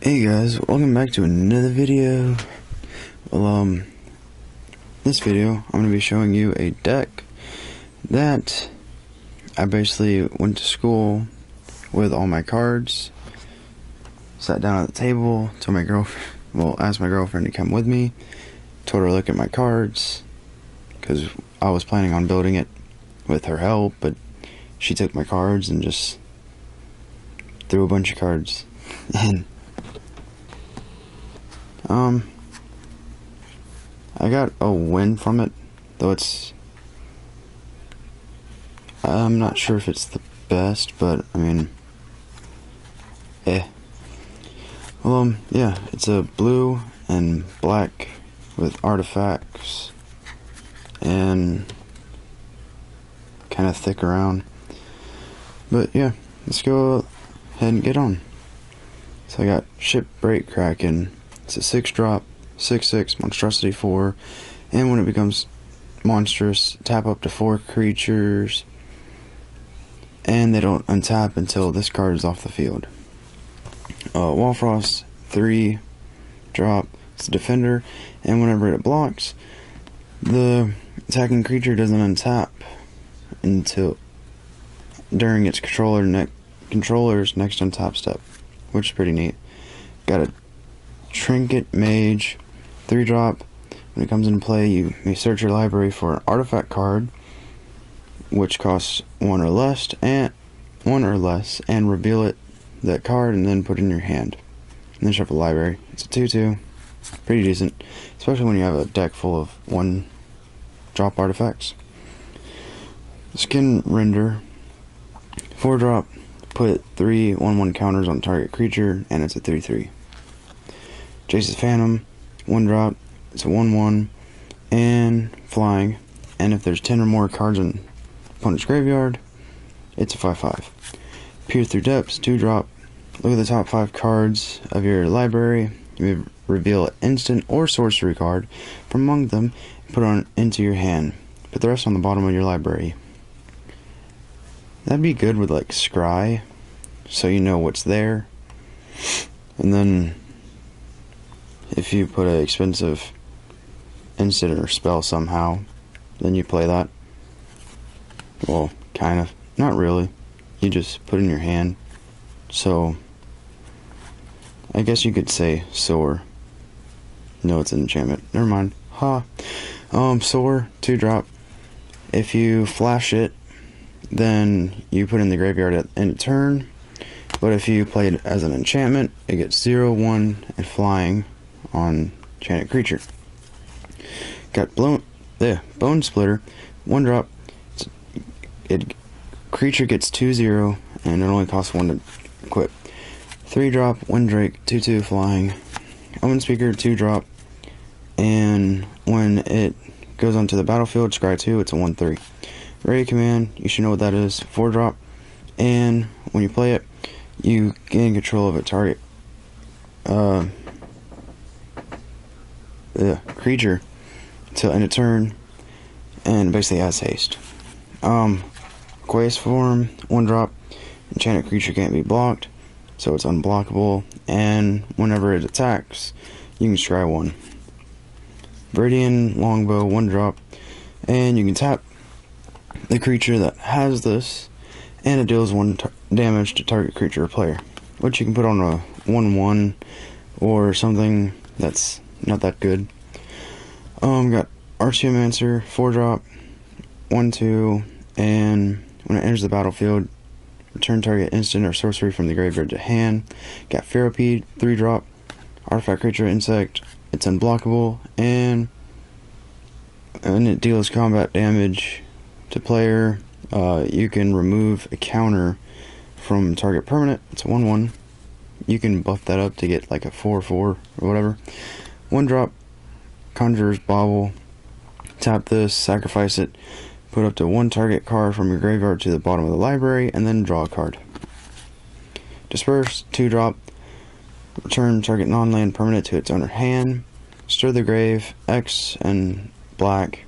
Hey guys, welcome back to another video. Well, this video I'm going to be showing you a deck that I basically went to school with all my cards, sat down at the table, told my girlfriend, asked my girlfriend to come with me, told her to look at my cards, because I was planning on building it with her help, but she took my cards and just threw a bunch of cards in. I got a win from it, though I'm not sure if it's the best, but I mean, yeah, it's a blue and black with artifacts and kind of thick around. But yeah, let's go ahead and get on. So I got Shipbreak Kraken. It's a 6-drop, 6/6 monstrosity 4, and when it becomes monstrous, tap up to 4 creatures, and they don't untap until this card is off the field. Wallfrost, 3-drop, it's a defender, and whenever it blocks, the attacking creature doesn't untap until during its controller's next untap step, which is pretty neat. Got a Trinket Mage, 3-drop. When it comes into play, you may search your library for an artifact card, which costs 1 or less, and reveal that card, and then put it in your hand. And then shuffle the library. It's a 2/2, pretty decent, especially when you have a deck full of 1-drop artifacts. Skin Render, 4-drop. Put 3 1/1 counters on target creature, and it's a 3/3. Jace's Phantom, 1-drop, it's a 1/1, and flying, and if there's 10 or more cards in opponent's graveyard, it's a 5/5. Peer Through Depths, 2-drop, look at the top 5 cards of your library, you may reveal an instant or sorcery card from among them, and put it into your hand. Put the rest on the bottom of your library. That'd be good with like Scry, so you know what's there. And then if you put an expensive instant or spell somehow, then you play that. Well, kind of. Not really. You just put it in your hand. So, I guess you could say Soar. No, it's an enchantment. Never mind. Soar, 2-drop. If you flash it, then you put it in the graveyard at end of turn. But if you play it as an enchantment, it gets 0/1 and flying on enchanted creature. Got Bone Splitter, 1-drop. Creature gets 2/0 and it only costs 1 to equip. 3-drop, Windrake, 2/2 flying. Omen Speaker, 2-drop, and when it goes onto the battlefield, scry 2, it's a 1/3. Ready Command, you should know what that is. 4-drop, and when you play it, you gain control of a target creature till end of turn, and basically has haste. Quest Form, 1-drop, enchanted creature can't be blocked, so it's unblockable, and whenever it attacks, you can scry 1. Viridian Longbow, 1-drop, and you can tap the creature that has this, and it deals 1 damage to target creature or player, which you can put on a 1/1 or something that's not that good. Got Archaeomancer, 4-drop, 1/2, and when it enters the battlefield, return target instant or sorcery from the graveyard to hand. Got Ferropede, 3-drop, artifact creature insect, it's unblockable, and it deals combat damage to player. You can remove a counter from target permanent, it's a 1/1. You can buff that up to get like a 4/4 or whatever. 1-drop, Conjurer's Bauble, tap this, sacrifice it, put up to 1 target card from your graveyard to the bottom of the library, and then draw a card. Disperse, 2-drop, return target non-land permanent to its owner hand. Stir the Grave, X and black.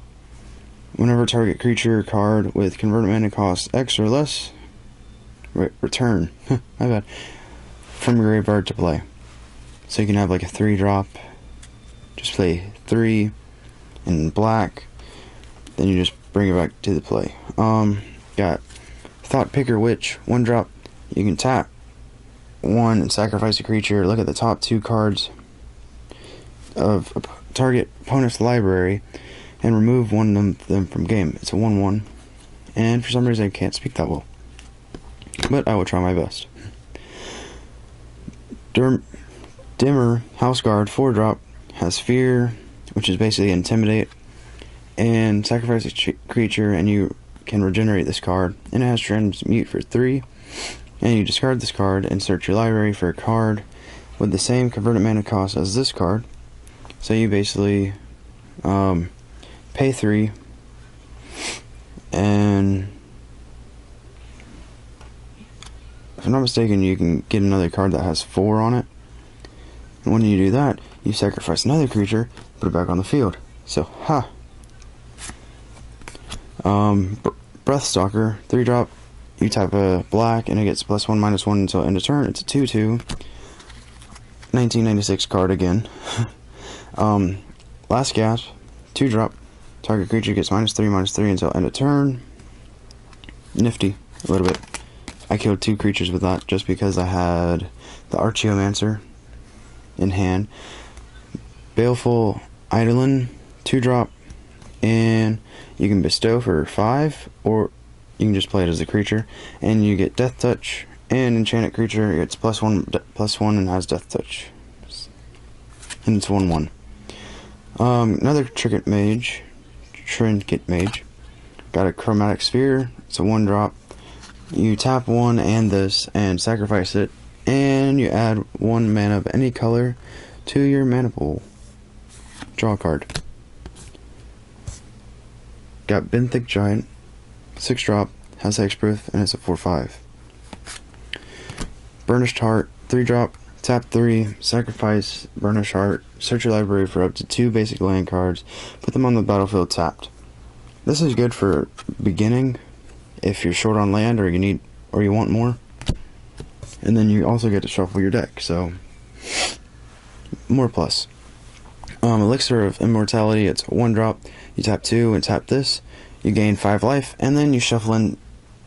Whenever target creature card with converted mana costs X or less, return, my bad, from your graveyard to play. so you can have like a 3-drop. Just play 3 in black, then you just bring it back to the play. Got Thought Picker Witch, 1-drop. You can tap 1 and sacrifice a creature. Look at the top 2 cards of a target opponent's library and remove one of them from game. It's a 1/1, and for some reason I can't speak that well, but I will try my best. Dimmer House Guard, 4-drop, has Fear, which is basically Intimidate, and sacrifice a creature and you can regenerate this card, and it has Transmute for 3, and you discard this card and search your library for a card with the same converted mana cost as this card. So you basically pay 3, and if I'm not mistaken, you can get another card that has 4 on it. And when you do that, you sacrifice another creature, put it back on the field. So, Breathstalker, 3-drop. You tap a black, and it gets +1/-1 until end of turn. It's a 2/2. 1996 card again. Last Gasp, 2-drop. Target creature gets -3/-3 until end of turn. Nifty, a little bit. I killed 2 creatures with that just because I had the Archaeomancer in hand. Baleful Eidolon, 2-drop, and you can bestow for 5, or you can just play it as a creature, and you get Death Touch, and enchanted creature gets +1/+1 and has Death Touch, and it's 1/1. Another Trinket Mage, got a Chromatic Sphere. It's a 1-drop. You tap 1 and this and sacrifice it, and you add 1 mana of any color to your mana pool. Draw a card. Got Benthic Giant, 6-drop, has hexproof, and it's a 4/5. Burnished Heart, 3-drop, tap 3, sacrifice Burnished Heart, search your library for up to 2 basic land cards, put them on the battlefield tapped. This is good for beginning if you're short on land or you want more. And then you also get to shuffle your deck, so more plus. Elixir of Immortality, it's a 1-drop. You tap 2 and tap this, you gain 5 life, and then you shuffle in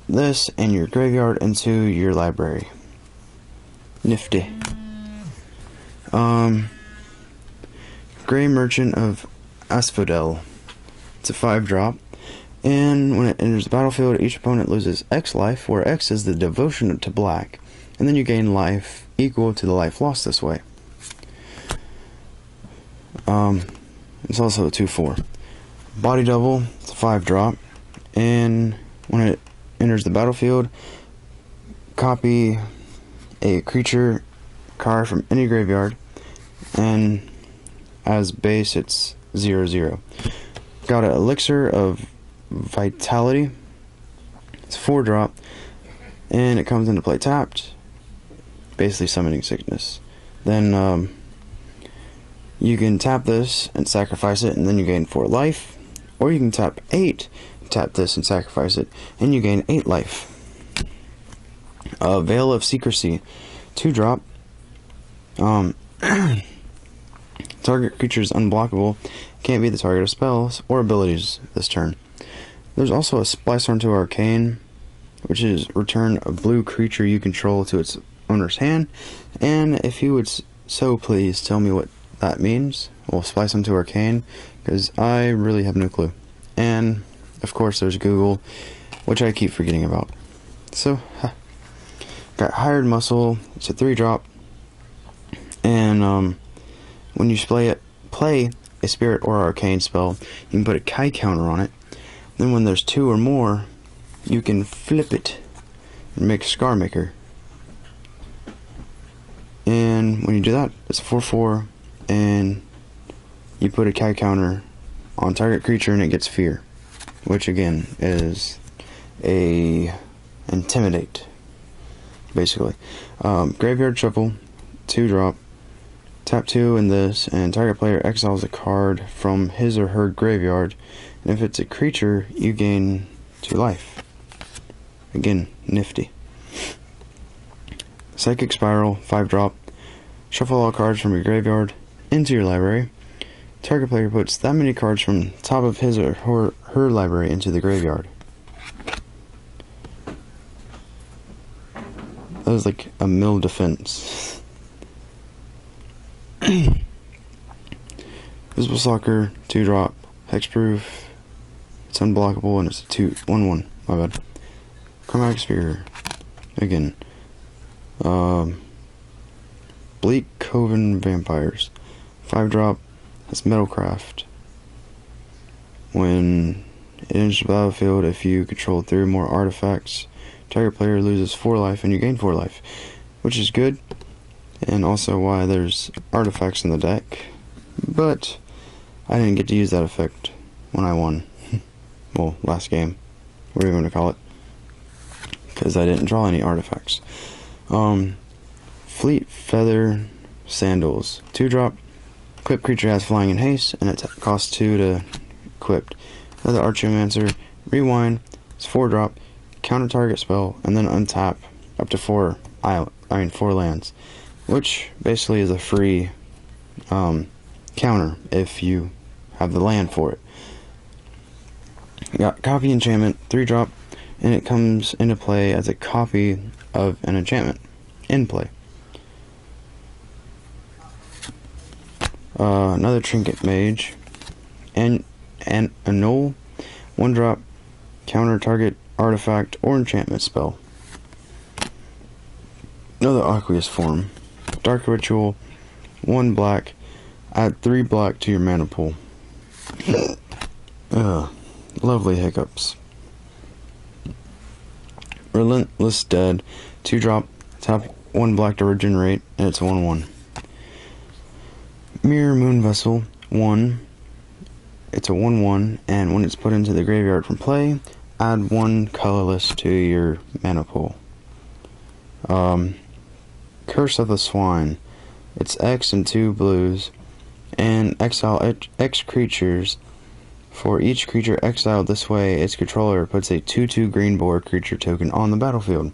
this and your graveyard into your library. Nifty. Grey Merchant of Asphodel, it's a 5-drop, and when it enters the battlefield, each opponent loses X life, where X is the devotion to black, and then you gain life equal to the life lost this way. It's also a 2/4. Body Double, it's a 5-drop, and when it enters the battlefield, copy a creature card from any graveyard, and as base it's 0/0. Got an Elixir of Vitality, it's a 4-drop, and it comes into play tapped, basically summoning sickness. Then you can tap this and sacrifice it, and then you gain 4 life, or you can tap 8, tap this and sacrifice it, and you gain 8 life. Veil of Secrecy, 2-drop. Target creature is unblockable, can't be the target of spells or abilities this turn. There's also a Spellstorm to Arcane, which is return a blue creature you control to its owner's hand, and if you would so please tell me what that means, we'll splice them to Arcane, because I really have no clue. And of course there's Google, which I keep forgetting about. So, got Hired Muscle, it's a 3-drop, and when you play a spirit or arcane spell, you can put a Kai counter on it. Then when there's 2 or more, you can flip it and make Scarmaker. And when you do that, it's a 4/4, and you put a Kai counter on target creature and it gets Fear, which again is a Intimidate, basically. Graveyard Shuffle, 2-drop, tap 2 in this, and target player exiles a card from his or her graveyard, and if it's a creature, you gain 2 life. Again, nifty. Psychic Spiral, 5-drop. Shuffle all cards from your graveyard into your library. Target player puts that many cards from top of his or her library into the graveyard. That was like a mill defense. Visible Stalker, 2-drop, hexproof. It's unblockable and it's a 1/1. My bad. Chromatic Sphere. Again. Bleak Coven Vampires. 5-drop. That's Metalcraft. When it enters the battlefield, if you control 3 or more artifacts, target player loses 4 life and you gain 4 life, which is good, and also why there's artifacts in the deck. But I didn't get to use that effect when I won. Well, last game, whatever you want to call it, because I didn't draw any artifacts. Fleet Feather Sandals. 2-drop. Equipped creature has flying and haste, and it costs 2 to equipped. Another Archaeomancer. Rewind. It's 4-drop. Counter target spell, and then untap up to 4 lands, which basically is a free counter if you have the land for it. You got Copy Enchantment, 3-drop, and it comes into play as a copy of an enchantment in play. Another Trinket Mage, and Annul, 1-drop, counter target artifact or enchantment spell. Another Aqueous Form, Dark Ritual, 1 black, add 3 black to your mana pool. Lovely hiccups. Relentless Dead, 2-drop, tap 1 black to regenerate, and it's 1/1. Mirror Moon Vessel, 1. It's a 1/1, and when it's put into the graveyard from play, add 1 colorless to your mana pool. Curse of the Swine. It's X and 2 blues, and exile X creatures. For each creature exiled this way, its controller puts a 2/2 green board creature token on the battlefield,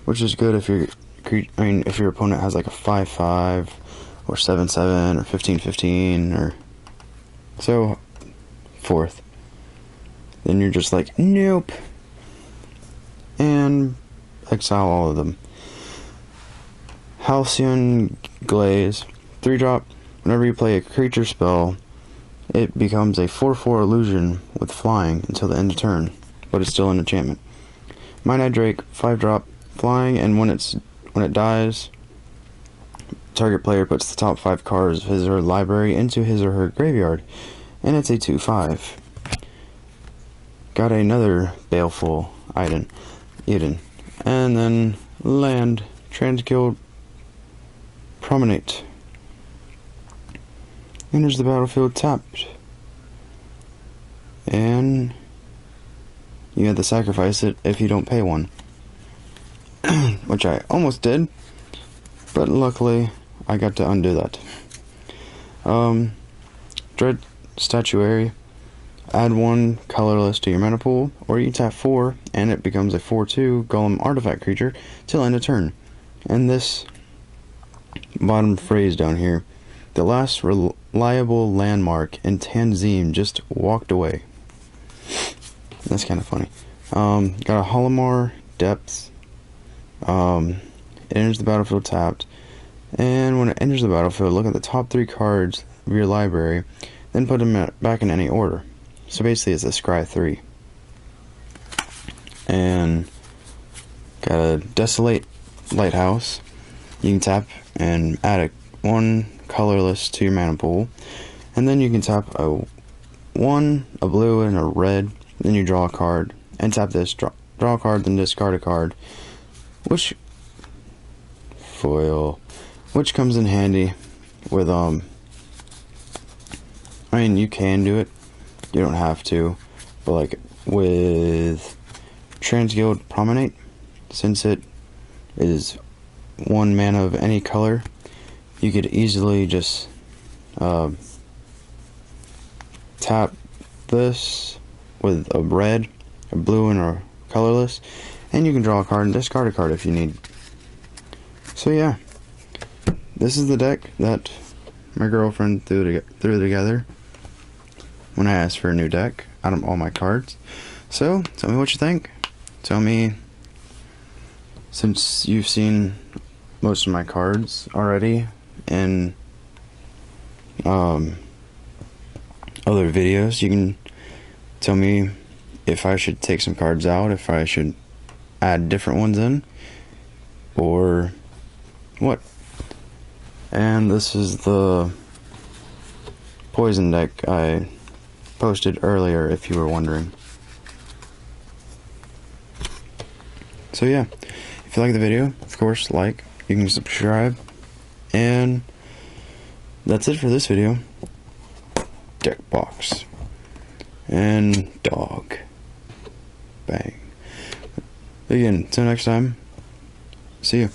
which is good if if your opponent has like a 5/5 or 7/7 or 15/15 or so forth. Then you're just like, nope, and exile all of them. Halcyon Glaze, 3-drop. Whenever you play a creature spell, it becomes a 4/4 illusion with flying until the end of turn, but it's still an enchantment. Mine-Eye Drake, 5-drop, flying, and when it dies, target player puts the top 5 cards of his or her library into his or her graveyard, and it's a 2/5. Got another Baleful Eden, and then land, Transguild Promenade. Enters the battlefield tapped, and you have to sacrifice it if you don't pay 1, which I almost did, but luckily I got to undo that. Dread Statuary, add 1 colorless to your mana pool, or you tap 4 and it becomes a 4/2 golem artifact creature till end of turn. And this bottom phrase down here, the last reliable landmark in Tanzim just walked away. That's kind of funny. Got a Holomar Depth. It enters the battlefield tapped, and when it enters the battlefield, look at the top 3 cards of your library, then put them back in any order. So basically it's a Scry 3. And got a Desolate Lighthouse. You can tap and add 1 colorless to your mana pool, and then you can tap a blue and a red, then you draw a card, and tap this, draw a card, then discard a card, which comes in handy with I mean, you can do it, you don't have to, but like with Transguild Promenade, since it is 1 mana of any color, you could easily just tap this with a red, a blue, and a colorless, and you can draw a card and discard a card if you need. So yeah, this is the deck that my girlfriend threw together when I asked for a new deck out of all my cards. So, tell me what you think. Tell me, since you've seen most of my cards already in other videos, you can tell me if I should take some cards out, if I should add different ones in, or what. And this is the poison deck I posted earlier, if you were wondering. So yeah, if you like the video, of course, like, you can subscribe, and that's it for this video. Deck box and dog. Bang. Again, until next time, see you.